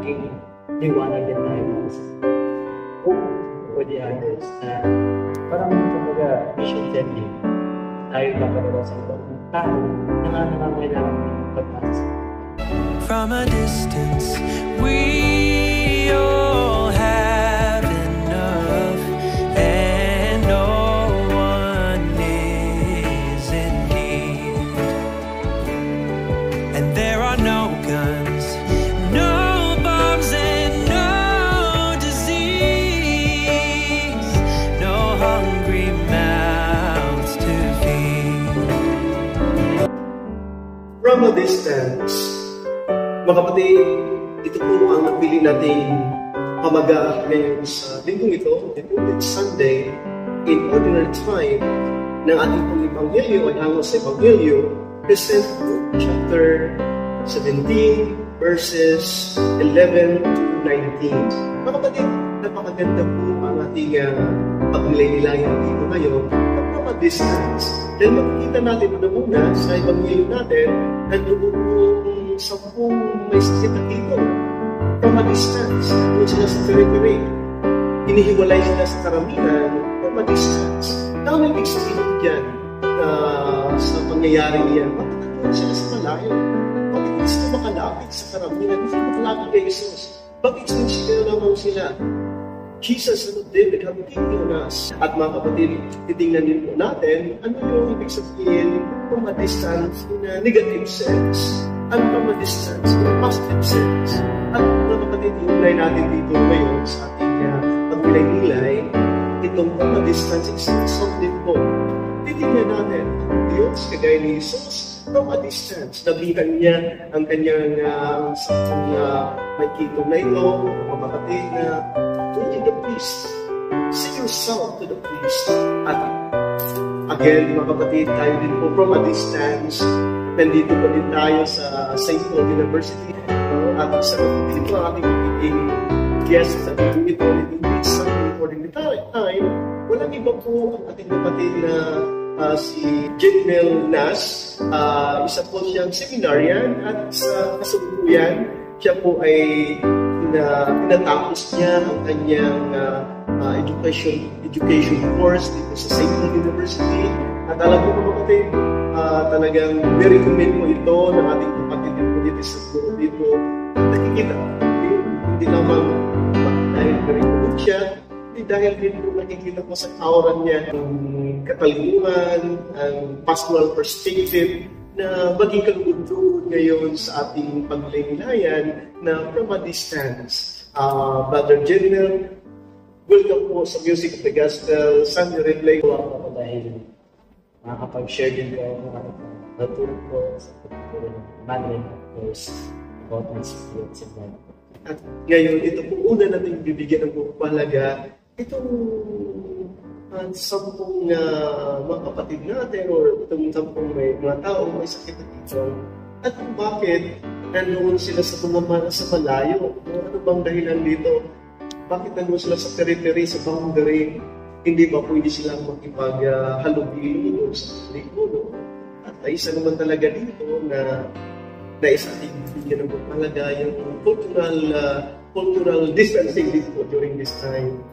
maging liwanag din tayo for the others na parang kumbaga mission sending. Tayo papalawa sa ibang tao na nangangailangan ng pag-asa. From a distance, we all have enough, and no one is in need. And there are no guns, no bombs, and no disease, no hungry mouths to feed. From a distance, mga kapatid, ito po ang napili nating pamaga ngayon sa linggong ito, Devoted Sunday, in ordinary time, ng ating pong Ebanghelyo ay hango sa Ebanghelyo, present chapter 17, verses 11 to 19. Mga kapatid, napakaganda po ang ating pagnilay-nilayan dito ngayon from a distance. Dahil makikita natin muna sa Ebanghelyo natin, nandoon po 10 may sakit na dito. From a distance, doon sila sa periphery. Inihiwalay sila sa karamihan from a distance. Na may ibig sabihin dyan sa pangyayari niyan? Bakit nandoon sila sa malayo? Bakit hindi sila makalapit sa karamihan? Hindi sila makalapit kay Jesus? Bakit sila lamang sila? Jesus, Son of David, have pity on us. At mga kapatid, titingnan din po natin ano yung ibig sabihin from a distance in a negative sense. Ano from a distance in a positive sense. At mga kapatid, iulay natin dito ngayon sa ating pagmilay-nilay, itong from a distance is something po. Titingnan natin ang Diyos, kagaya ni Jesus, from a distance. Nabihan niya ang kanyang sakong may kitong na ito, mga kapatid na to the priest. See yourself to the priest. At again, mga kapatid, tayo din po from a distance. Nandito po din tayo sa St. Paul University. At sa kapatid po, ating magiging guest sa video ito, in something for the time. Walang iba po ang ating kapatid na si Jinmel Nas. Isa po siyang seminarian at sa kasalukuyan, siya po ay pinatapos niya ang kanyang education course dito sa St. Paul University. At alam ko mga kapatid, talagang very recommend po ito ng ating kapatid po dito sa guru dito. Nakikita hindi lamang dahil very good siya, hindi dahil din po nakikita ko sa aura niya ang katalungan, ang pastoral perspective na maging kalugod ngayon sa ating paglaylayan na from a distance. Brother General, welcome po sa Music of the Gospel, Sunday Replay. Ako dahil makakapag-share din ko ang natulog ko sa Mandarin, of course, about my experience in life. At ngayon, ito po una natin bibigyan ng pahalaga. Itong 10 mga kapatid natin or itong 10 may mga tao may sakit na dito. At kung bakit nandoon sila sa malayo? Ano bang dahilan dito? Bakit nandoon sila sa periphery, sa boundary? Hindi ba pwede silang makipag-halubilo sa publiko? At isa naman talaga dito na isa ating bigyan ng pahalaga yung cultural distancing dito during this time.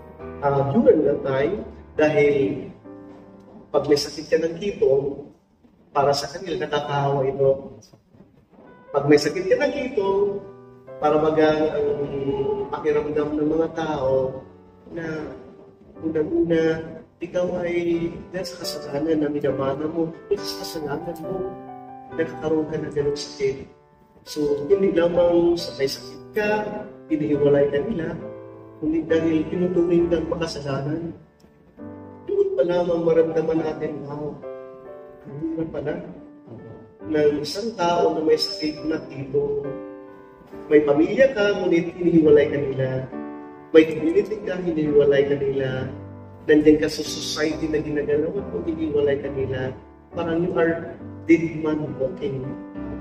During that time, dahil pag may sakit ka ng kitong, para sa kanila nakakahawa ito. Pag may sakit ka ng kitong, para magang ang pakiramdam ng mga tao na unang-una, ikaw ay dahil sa kasalanan na minamana mo, dahil sa kasalanan mo, nagkakaroon ka ng ganong sakit. So, hindi lamang sa may sakit ka, inihiwalay ka nila, kundi dahil tinuturing ng makasalanan. Doon pa lamang maramdaman natin, wow, ano pala, ng isang tao na may sakit na dito. May pamilya ka, ngunit hinihiwalay ka nila. May community ka, hinihiwalay ka nila. Nandiyan ka sa society na ginagalaw mo, hinihiwalay ka nila. Parang you are dead man walking.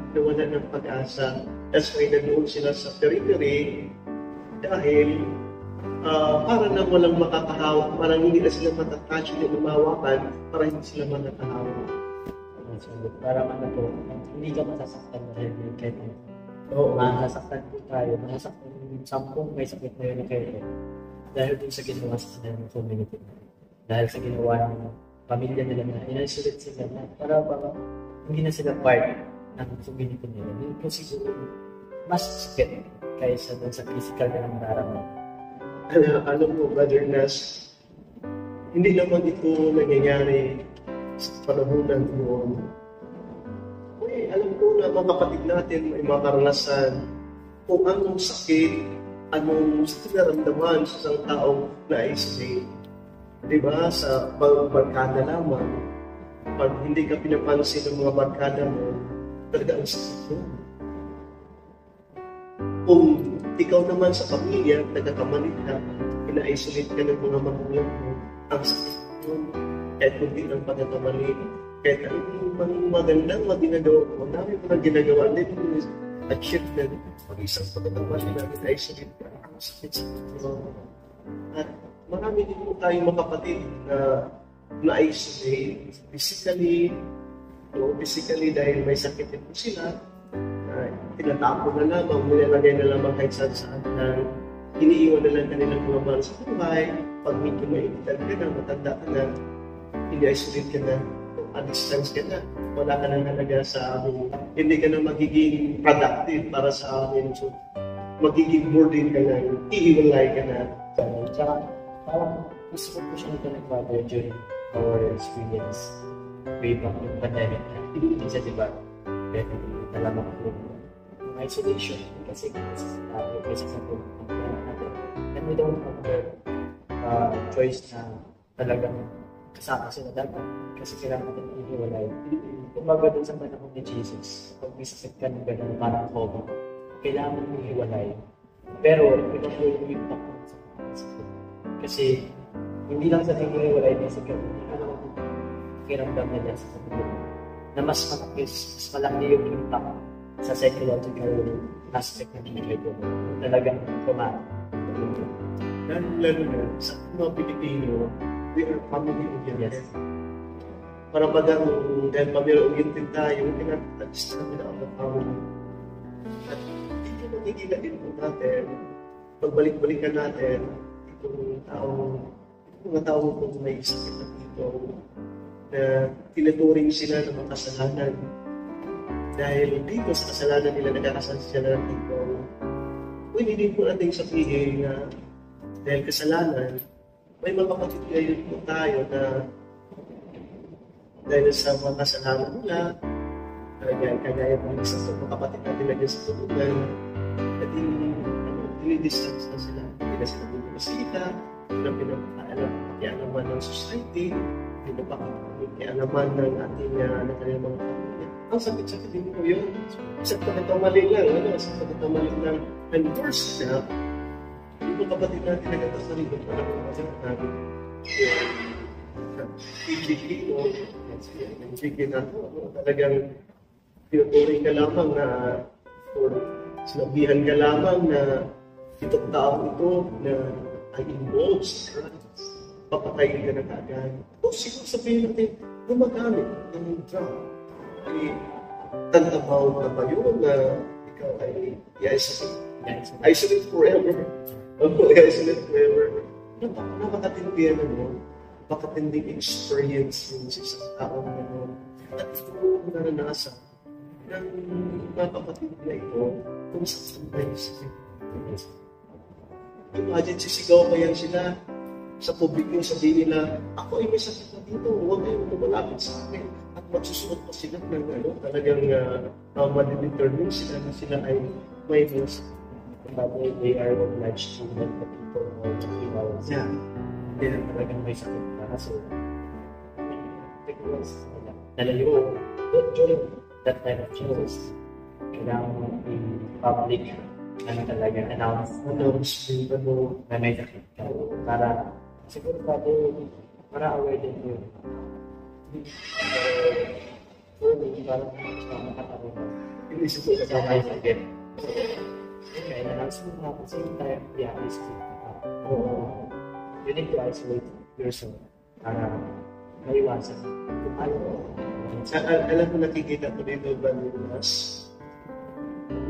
Nawala ng pag-asa. That's why nandoon sila sa periphery dahil para na walang makakahawa, parang hindi na sila matatouch, hindi lumawakan, para hindi sila makakahawa. So, parang ano po, hindi ka masasaktan na rin kahit ano. Oo. Masasaktan po tayo, masasaktan din 10 may sakit na yun kayo, dahil dun sa ginawa sa kanilang community, dahil sa ginawa ng pamilya nila na in-isolate sila na para hindi na sila part ng community nila. Yun po siguro mas sakit kaysa dun sa physical na nararamdaman. Alam mo, Brother Nas, hindi naman ito nangyayari sa panahonan noon. Alam ko na mga kapatid natin may mga karanasan kung anong sakit, anong naramdaman sa isang taong na-isolate. Diba? Sa barkada lamang, pag hindi ka pinapansin ng mga barkada mo, talaga ang sakit mo. Kung ikaw naman sa pamilya, nagkakamalit ka, ina-isolate ka ng mga magulang mo, ang sakit mo, kahit hindi ang pagkakamalit, kahit anong magandang ginagawa mo, dami mo nang ginagawa, hindi mo achievement, mag-isang pagkakamalit na ina-isolate ka, ang sakit-sakit mo. At marami din po tayong mga kapatid na na-isolate physically dahil may sakit din po sila, tinatapo na lamang, nilalagay na lamang kahit saan na iniiwan na lang kanilang mga mahal sa buhay. Pag medyo mainitan ka na, matanda ka na, ini-isolate ka na, a-distance ka na, wala ka na halaga sa amin. Hindi ka na magiging productive para sa amin. So, magiging burden ka na, iiwalay ka na. Tsaka, parang gusto ko siya nito nagbago during our experience way back yung pandemic na. Hindi siya, diba? Pero nalaman ko yung isolation kasi sa natin. And we don't have choice na talagang kasama sila dapat kasi kailangan natin ihiwalay. Kumbaga dun sa panahon ni Jesus, pag may sakit ka ng gano'n parang COVID, kailangan mo ihiwalay. Pero ito po yung impact sa sakit. Kasi hindi lang sa ihiwalay niya sa gano'n, kiramdam na niya sa sakit na mas malaki yung impact sa psychological aspect ng buhay ko. Talagang kumain. Lalo na sa mga Pilipino, we are family-oriented. Yes. Para bagang dahil family-oriented tayo, pinag-adjust namin ang family. At hindi magigila din po natin, pagbalik-balikan natin, itong mga tao kung may sakit na dito, na tinuturing sila ng mga kasalanan. Dahil dito sa kasalanan nila nagkakasal sila ng dito, pwede din po natin sabihin na dahil kasalanan, may mga kapatid ngayon po tayo na dahil sa mga kasalanan nila, kagaya po ng isang mga kapatid natin na dyan sa tulungan, at dinidistance na sila. Hindi na sila bumisita, hindi na pinapakaialaman ng society, hindi na pinapakaialaman ng ating kanilang mga pamilya. Ang sakit-sakit din po yun. Sa pagkatamali lang, sa pagkatamali lang. And worse na, yung mga kapatid natin nagkatasali doon para kapatid natin. PGP o PGP na talagang tinuturing ka lamang na or sinabihan ka lamang na itong tao ito na ay involved sa drugs. Papatayin ka na kagad. O siguro sabihin natin, gumagamit ng drug. Ay tantabaw na ba yun na ikaw ay isolate forever. Isolate forever. Napakatindihan mo, napakatinding experience yun sa isang taong gano'n. At ito ang naranasan ng mga kapatid na ito kung saan tayo sakit. Imagine, sisigaw pa yan sila sa publiko, sabihin nila, ako ay may sakit na dito, huwag kayong lumalapit sa akin. At magsusunod pa sila ng talagang madidetermine sila na sila ay may sakit. They are obliged to let the people know that he was hindi na talagang may sakit na kasi because nalayo during that time of Jesus kailangan i-public na talaga announce na may sakit ka para siguro para aware din yun parang makataroon inisip ko sa may sakit okay, na-announce mo na kasi tayo i-isolate you need to isolate yourself para maiwasan. Alam mo, nakikita ko dito ba, Nilas?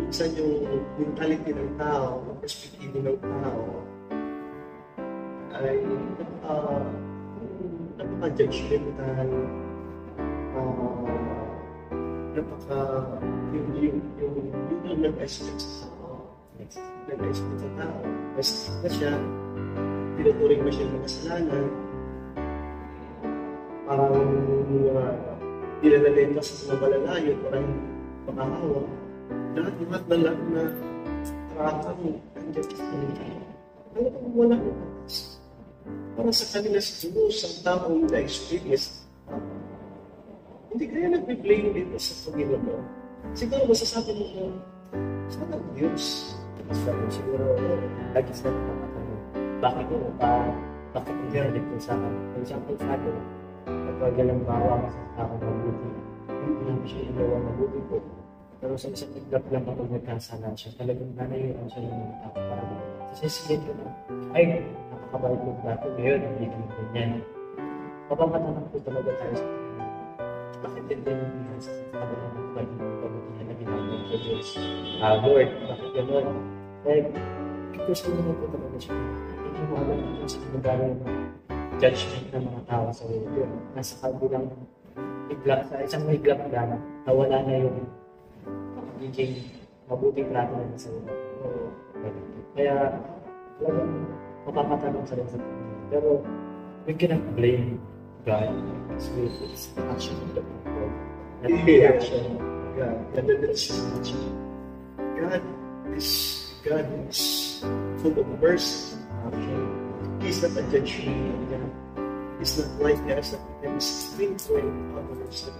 minsan yung mentality ng tao, ang perspektibo ng tao, ay napaka-judgmental, yung nag-isolate sa tao, nag-isolate sa tao, mas na siya, tinuturing mo siya ng kasalanan, parang nilalagay pa sa mga malalayo, parang makahawa, lahat na trakang andyan sa kanila. Alam mo, wala ko para sa kanila siguro sa taong na-experience, hindi kaya nag-blame dito sa Panginoon. Siguro masasabi mo na, saan ang Diyos? Siguro, lagi sila nakakatanong. Bakit hindi ko sa akin? For example, Father, kapag galang bawa ka sa tao mabuti, hindi mo siya nagawa mabuti po. Pero sa isang iglap lang kapag nagkasala siya, talagang nanayuan siya ng mga tao para sasisiyan ko na, ay, nakakabalik mo dati ngayon, hindi naman ganyan. Papapatanong po talaga tayo sa kanya. Bakit hindi mo sa kanilang pagpapatihan na ginagawa sa Diyos? Lord, bakit gano'n? Like, gusto mo na po talaga siya. Hindi mo alam kung sa kinagano yung judgment ng mga tao sa iyo. Nasa kabilang iglap, sa isang may iglap lang, nawala na yung magiging mabuting trato na sa iyo. Kaya, talagang mapapatanong sa rin sa Panginoon. Pero, we cannot blame God with his action of the people. Not the action of God. God is full of mercy. He's not a judgment. He's not like us that we can pinpoint others that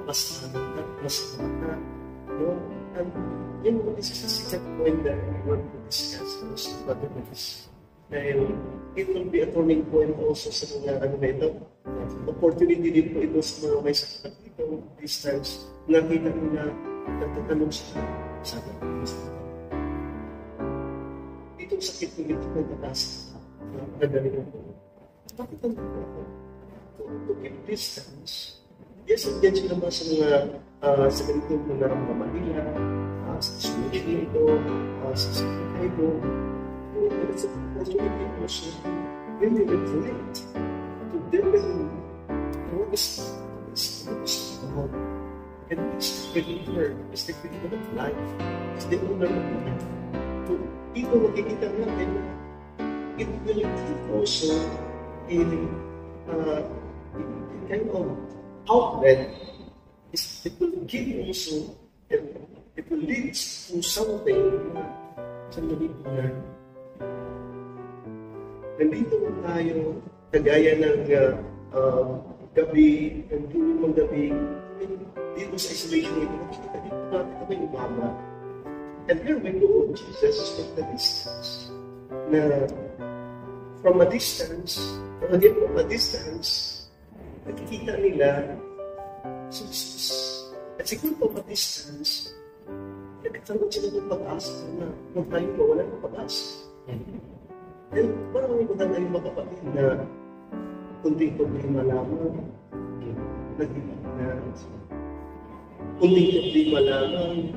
masama ka. No? And this is the second point that we want to discuss most protagonist. Dahil it will be a turning point also sa mga na ito. Opportunity din po ito sa mga may sakit dito. These times, nakita ko na nagtatanong sa akin. Itong sakit ko ito nagtatasa na galing ako. Bakit ang ito ako? To keep distance. Yes, andyan sila ba sa mga sa ganitong naramdaman nila, sa isolation ito, sa sakit na ito. It's an opportunity also to really reflect, to deepen what is about. And it's the creator, it's the creator of life, it's the owner of life. So, dito makikita natin na it will give also a kind of outlet. It will give also, it will lead to something na nandito tayo, kagaya ng gabi, ng dulo ng gabi, dito sa isolation ito, nakikita dito natin na may umama. And here we go, Jesus from the distance. Na from a distance, nakikita nila si Jesus. At siguro from a distance, nagkaroon sila ng pag-asa na kung tayo mawala ng pag-asa. And parang maganda yung mga kapatid na kunting-kunting malaman, kunting-kunting malaman,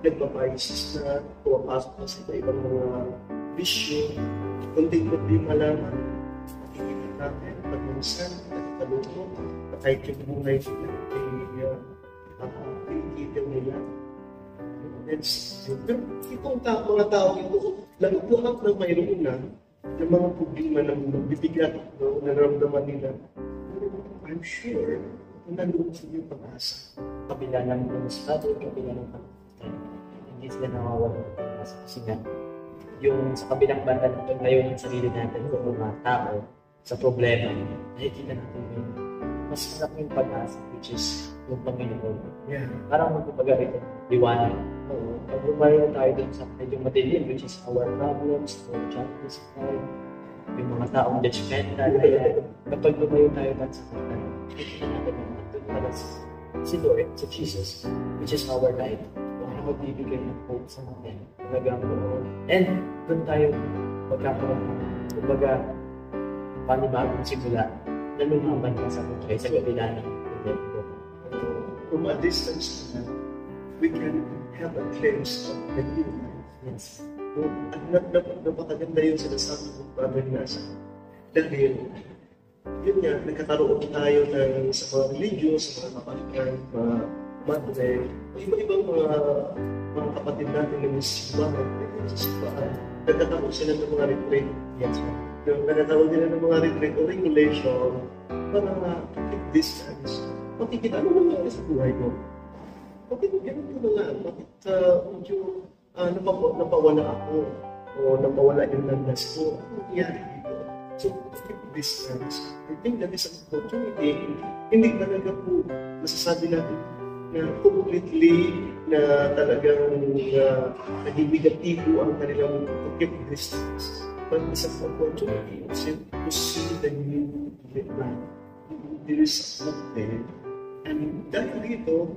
nagpapaisis na, pumapasok na sa ibang mga bisyo, kunting-kunting malaman, makikita natin, pag-minsan, nagkalungkot, na kahit yung buhay nila, pinikita nila. Pero itong mga tao ito, lahat ng mayroon na ng mga problema na magbibigat, no, naramdaman nila. I'm sure na nandun sa yung pag-asa. Kabila ng demonstrado, kabila ng pag-asa, hindi sila nawawala ng pag-asa. Kasi nga, yung sa kabilang banda natin ngayon ang sarili natin o mga tao sa problema, nakikita natin yung mas malaki yung pag-asa, which is yung Panginoon. Yeah. Parang magpapaga ito, liwanag. Pag lumayo tayo dun sa medyo madilim, which is our problems, our challenges, yung mga taong judgmental. Kaya kapag lumayo tayo dun sa kanya, nakikita natin na nandun pala si Lord, si Jesus, which is our life. Kung magbibigay ng hope sa atin, talagang and dun tayo magkakaroon ng, kumbaga, panibagong simula na lumaban ka sa buhay sa kabila ng from a distance na we can have a glimpse of the new life. Yes. No? At napakaganda yung sinasabi ng Brother Nasa. Dahil, yun nga, nagkakaroon tayo sa mga religious, sa mga kapalitan, mga madre, iba-ibang mga kapatid natin na may simbahan, nagkakaroon sila ng mga retreat. Yes. Nagkakaroon nila ng mga retreat o regulation para keep distance. Makikita, ano nangyari sa buhay mo? Bakit ganun ko na nga? Bakit medyo napawala ako? O napawala yung landas ko? Ano nangyari dito? So, keep distance. I think that is an opportunity. Hindi talaga po masasabi natin na completely na talagang naging negatibo ang kanilang to keep distance. But it's an opportunity to see the new life. There is something. And dahil dito,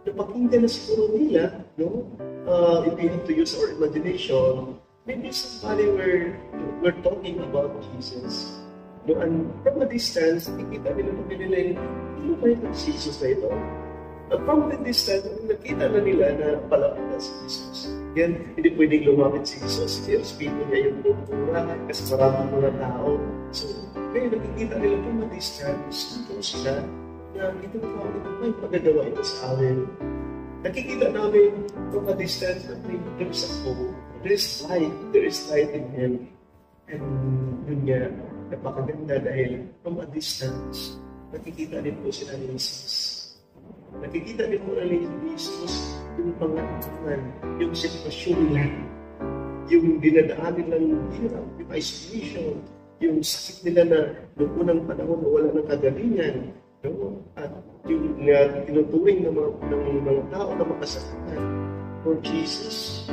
napakinggan na siguro nila, no? If we have to use our imagination, maybe somebody we're talking about Jesus. No? And from a distance, nakikita nila ano ba yung Jesus na ito? From the distance, nakita na nila na palapit na si Jesus. Yan, hindi pwedeng lumapit si Jesus. I-speak niya yung kultura kasi maraming mga tao. So, kaya nakikita nila from a distance, ito sila na ito may pagagawa ito sa amin. Nakikita namin from a distance na there's a hope, there is light in Him. And yun nga, napakaganda dahil from a distance, nakikita din po sila ni Jesus. Nakikita din po ni Jesus yung pangalaman, yung sitwasyon nila, yung dinadaan nilang hirap, yung isolation, yung sakit nila na noong unang panahon na wala ng kagalingan, no? At yung tinuturing ng mga tao na makasakitan. For Jesus,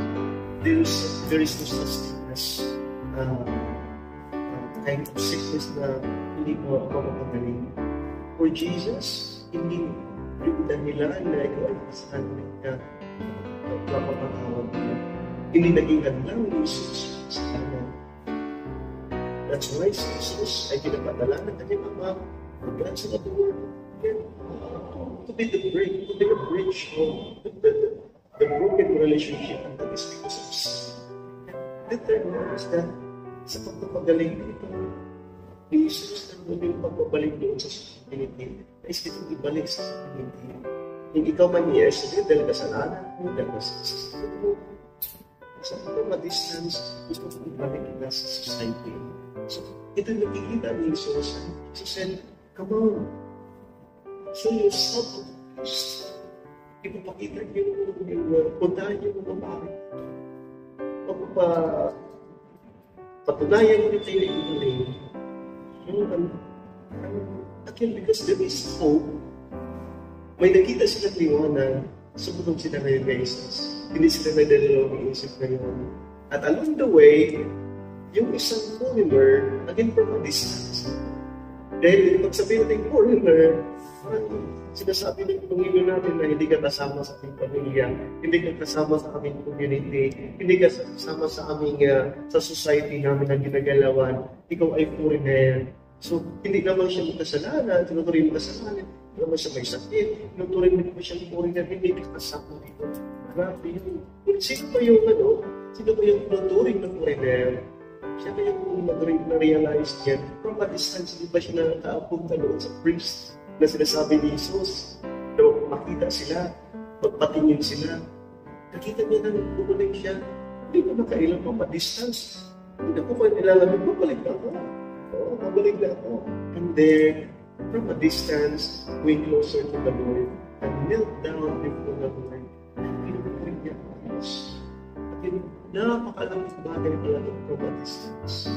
there is no such thing as kind of sickness na hindi mo makagaling. For Jesus, hindi yung dahilan na ikaw ay kasahan na magpapatawag mo. Hindi naging hadlang ni Jesus sa kanya. That's why si Jesus ay pinapadala ng kanyang ama God sa natuwa to be the bridge of the broken relationship, and that is because of sin. The third one is that sa pagpapagaling dito, ni Jesus na yung pagbabalik doon sa community, nais kitang ibalik sa community. Yung ikaw man years, dahil kasalanan mo, dahil kasalanan mo, sa distance, gusto ko ibalik na sa society. So, ito yung nakikita ni Jesus. Jesus said, come on, show yourself to Christ. Ipapakita niyo yung puntahan niyo ng babae. Patunayan niyo kayo yung galing. Again, because there is hope, may nakita silang liwanag, sumunod sila ngayon kay Jesus. Hindi sila nadalawang iisip ngayon. At along the way, yung isang foreigner, again from a distance. Dahil pag sabihin natin foreigner, sinasabi ng Panginoon natin na hindi ka kasama sa aming pamilya, hindi ka kasama sa aming community, hindi ka kasama sa aming sa society namin na ginagalawan, ikaw ay foreigner. So, hindi naman siya makasalanan, tinuturing mo kasalanan, hindi naman siya may sakit, tinuturing mo siya foreigner, hindi ka kasama dito. Grabe yun. Sino ba yung sino ba yung tinuturing na foreigner? Siya ba yung na-realize niya? From a distance, hindi ba siya nakaapunta doon sa priest na sinasabi ni Jesus? Na makita sila, magpatingin sila. Nakita niya na bumalik siya. Hindi ko nakailang from a distance. Hindi ko pa kailangan, babalik na ako. Oo, babalik na ako. And then, from a distance, going closer to the Lord and knelt down before the Lord. And pinupurin niya ang Diyos. Napakalamang bagay pala from a distance.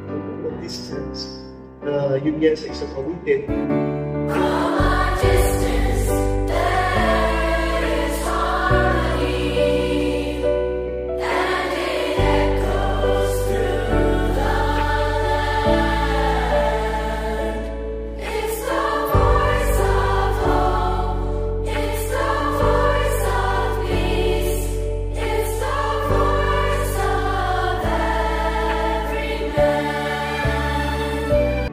From a distance. Yun nga sa isang awitin. From a distance, there is harmony, and it echoes through the land. It's the voice of hope, it's the voice of peace, it's the voice of every man.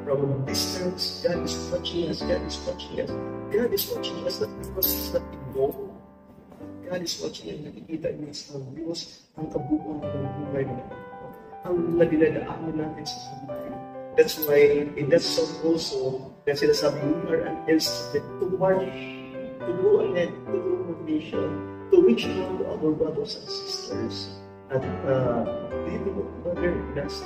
From a distance, God is watching us, God is watching us. God is watching us not because He's not involved, God is watching and nakikita niya sa Diyos ang kabuuan ng buhay mo. Ang nadinadaanan natin sa buhay. That's why in that song also, na sinasabi, we are an instrument to march, to go ahead, to go on mission, to reach out to our brothers and sisters. At dito mo, brother, that's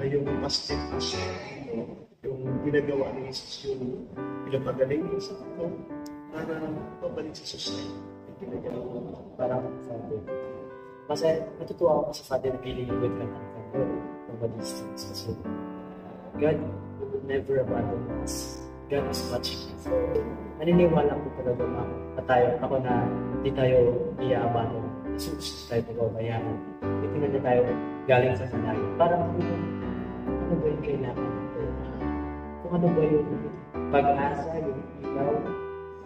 yung positive aspect, yung ginagawa ni Jesus, yung pinapagaling niya sa ako, para pabalik sa society. Parang sabi. Kasi natutuwa ako sa Father na pilihigod ka ng Father from a distance. Kasi God will never abandon us. God is watching us. So, naniniwala ko talaga ako na hindi tayo i-abandon. Jesus tayo pag-abayan. Itingnan na tayo galing sa sanayo. Parang ano ba yung kailangan? Kung ano ba yung pag-asa, yung ilaw,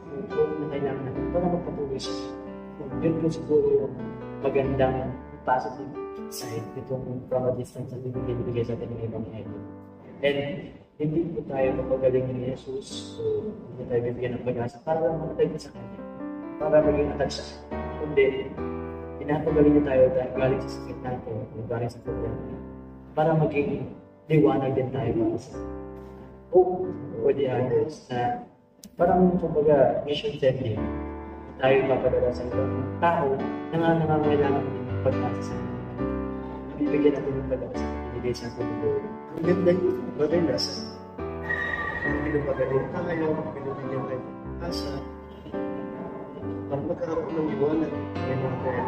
yung hope na kailangan natin para magpatuloy siya. Yun po siguro yung magandang positive side nitong from a distance na binibigay sa atin ng ibang heaven. And hindi po tayo mapagaling ni Jesus o hindi tayo bibigyan ng pag-asa para lang matagin sa kanya. Para maging attached sa kanya. Kundi, pinapagaling niya tayo dahil galing sa sakit natin o galing sa problema para maging liwanag din tayo para sa hope or the others na parang kumbaga mission sending. Tayo papadala sa ibang tao na nangangailangan din ng pag-asa sa kanya. Bibigyan natin ng pag-asa ibigay sa atin ng Lord. Ang ganda yung marinas. Pinapagaling tayo, pinabigyan tayo ng pag-asa, para magkaroon ng liwanag ng mga tayo.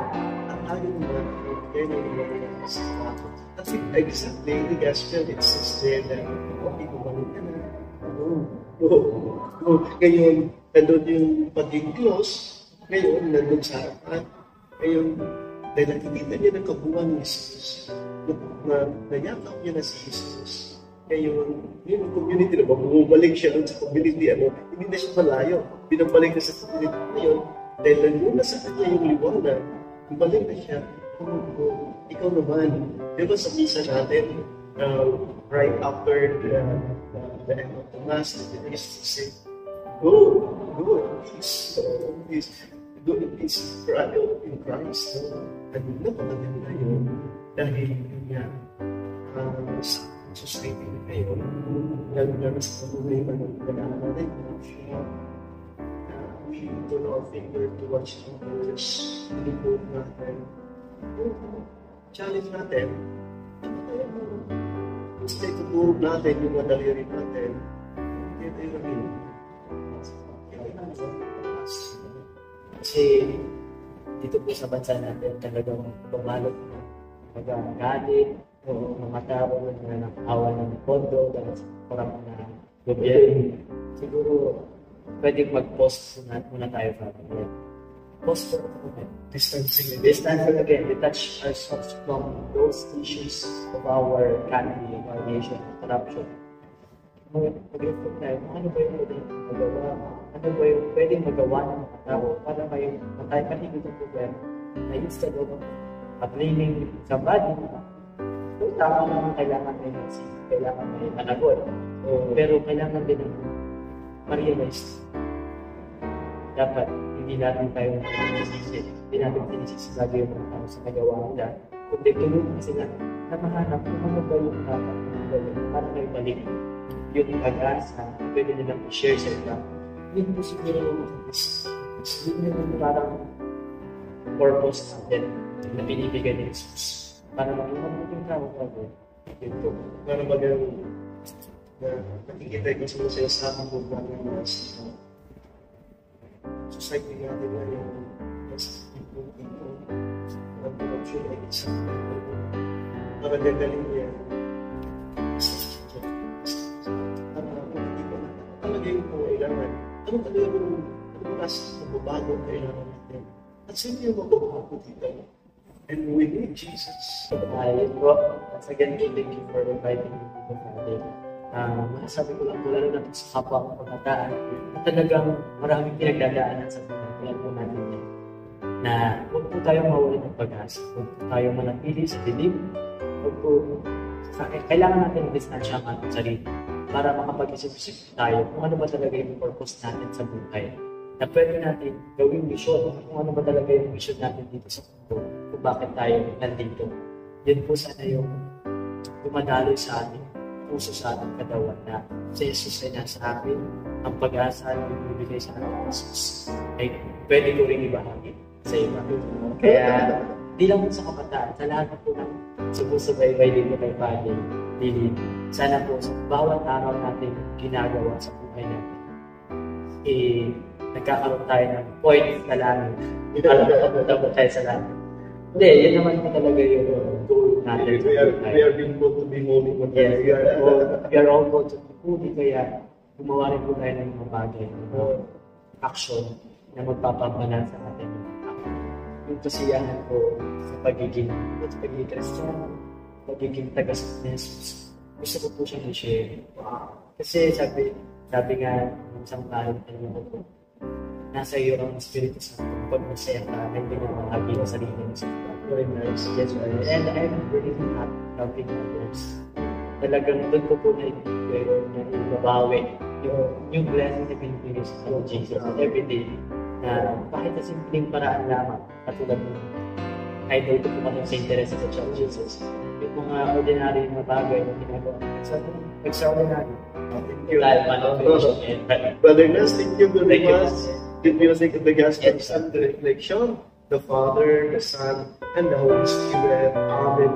At tayo naman, ibigay ng liwanag sa tao. At exactly, in the gospel, it says there that, okay, kumalik ka na. Ngayon, nandun yung pagiging close, ngayon, nandun sa harapan. Ngayon, dahil nakikita niya ng kabuuan ni Jesus, na nayakap niya na si Jesus. Ngayon, yung community na bumalik siya dun sa community, hindi na siya malayo. Binabalik na sa community ngayon, dahil nandun na sa kanya yung liwanag, bumalik na siya. Ikaw naman, di ba sa misa natin, right after the end of the Mass, the priest say, go in peace, go in peace, in Christ. At napakaganda yun, dahil niya society na kayo, lalo sa pag-uwi ng kailangan natin, we turn our finger towards others, pinipod natin, challenge natin, instead tutulog natin yung mga daliri natin, hindi tayo namin. Kasi dito po sa bansa natin talagang bumalot ng galit o mga tao na nakawa ng pondo dahil sa parang na gobyerno. Siguro pwede mag-post muna tayo para post for a moment. Distancing again. Detach ourselves from those issues of our country, of our nation, corruption. Mag-reflect tayo kung ano ba yung pwedeng magawa, ano ba yung pwedeng magawa ng mga tao para may patay-patigil ng problema na instead of blaming somebody, kung tama naman kailangan may nasip, kailangan may managot, pero kailangan din ma-realize dapat hindi natin tayo sinisisi. Hindi natin sinisisi lagi yung mga tao sa nagawa nila. Kundi tulungan sila na mahanap kung ano ba yung dapat para may balik yung pag-asa na pwede nilang i-share sa iba. Yun po siguro yun yung parang purpose natin na binibigay ni Jesus. Para maging yung tao bago. Yun po. Para maging nakikita ko sa mga sinasabi ko na mga society natin na yung mas people, ang corruption ay isang para gagaling niya talaga yung kailangan. Ano talaga yung magbabago kailangan natin? At sino yung magbabago dito? And we need Jesus. Once again, thank you for inviting me to the Friday. Masasabi ko lang po lalo natin sa kapwa ng pagkataan na talagang maraming pinagdadaanan sa buhay. Kaya po natin yan. Na huwag po tayong mawala ng pag-asa. Huwag po tayong manatili sa dilim. Huwag po, kailangan natin distansya ang ating sarili para makapag-isip-isip tayo kung ano ba talaga yung purpose natin sa buhay. na pwede natin gawing mission, kung ano ba talaga yung mission natin dito sa mundo, kung bakit tayo nandito. Yun po sana yung dumadaloy sa atin, puso sa ating katawan na si Jesus ay nasa akin, ang pag-asa na ibibigay sa ating Jesus ay pwede ko rin ibahagi sa iba. Kaya, di lang po sa kabataan, sa lahat po ng sumusubaybay dito kay Padre Lili, sana po sa bawat araw natin ginagawa sa buhay natin, nagkakaroon tayo ng point na langit. Alam na papunta po tayo sa langit. Hindi, yun naman po talaga yung goal natin. We are being called to be holy. Yes, we are all called to be holy, kaya gumawa rin po tayo ng mga bagay, ng action na magpapabanal sa atin. Yung kasiyahan ko sa pagiging Kristiyano, pagiging tagas ni Jesus. Gusto ko po siyang i-share. Kasi sabi nga, isang kahit ko, nasa iyo ang Espiritu Santo. Pag masaya ka, hindi na mahagi ang sarili mo sa iba. Very nice. Yes, right. And I'm really happy helping others. Talagang doon ko po nababawi yung blessing na pinipigay sa Jesus every day. Na kahit sa simpleng paraan lamang, katulad ng idol ko po kasi sa interest sa Church Jesus. Yung mga ordinary na bagay na ginagawa. Extraordinary. Thank you. Brother Nas, thank you very much. Good music of the Gospel Sunday reflection, the Father, the Son, and the Holy Spirit. Amen.